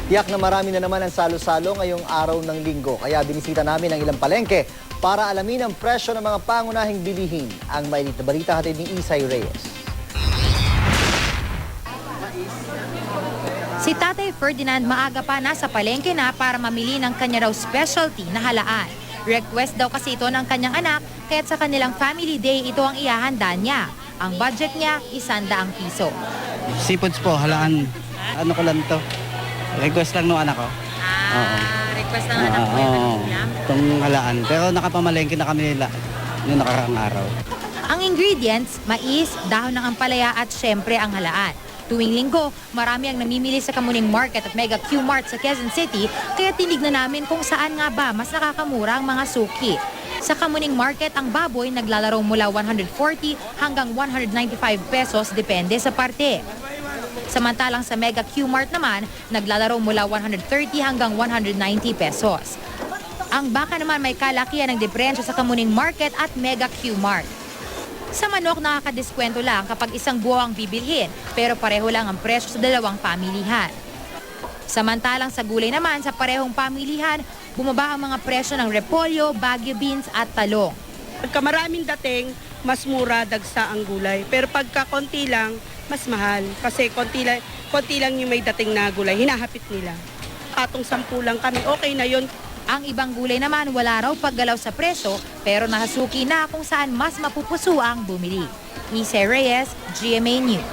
Tiyak na marami na naman ang salo-salo ngayong araw ng linggo. Kaya binisita namin ang ilang palengke para alamin ang presyo ng mga pangunahing bilihin. Ang mainit na balita hatid ni Isay Reyes. Si Tatay Ferdinand maaga pa nasa palengke na para mamili ng kanya raw specialty na halaan. Request daw kasi ito ng kanyang anak, kaya't sa kanilang family day ito ang ihahanda niya. Ang budget niya, 100 piso. Seafoods po, halaan. Ano ko lang to? Request lang ng anak ko. Request ng anak mo yung ulam? Itong halaan. Pero nakapamalengke na kami nila yung nakaraang araw. Ang ingredients, mais, dahon ng ampalaya at syempre ang halaan. Tuwing linggo, marami ang namimili sa Kamuning Market at Mega Q-Mart sa Quezon City, kaya tinignan namin kung saan nga ba mas nakakamura ang mga suki. Sa Kamuning Market, ang baboy naglalaro mula 140 hanggang 195 pesos depende sa parte. Samantalang sa Mega Q-Mart naman, naglalaro mula 130 hanggang 190 pesos. Ang baka naman may kalakihan ng diferensya sa Kamuning Market at Mega Q-Mart. Sa manok, nakakadiskwento lang kapag isang buo ang bibilhin, pero pareho lang ang presyo sa dalawang pamilihan. Samantalang sa gulay naman, sa parehong pamilihan, bumaba ang mga presyo ng repolyo, Baguio beans at talong. Pagka maraming dating, mas mura dagsa ang gulay. Pero pagka konti lang, mas mahal. Kasi konti lang yung may dating na gulay. Hinahapit nila. Atong 10 lang kami, okay na yun. Ang ibang gulay naman wala raw paggalaw sa presyo, pero nahasuki na kung saan mas mapupuso ang bumili. Isay Reyes, GMA News.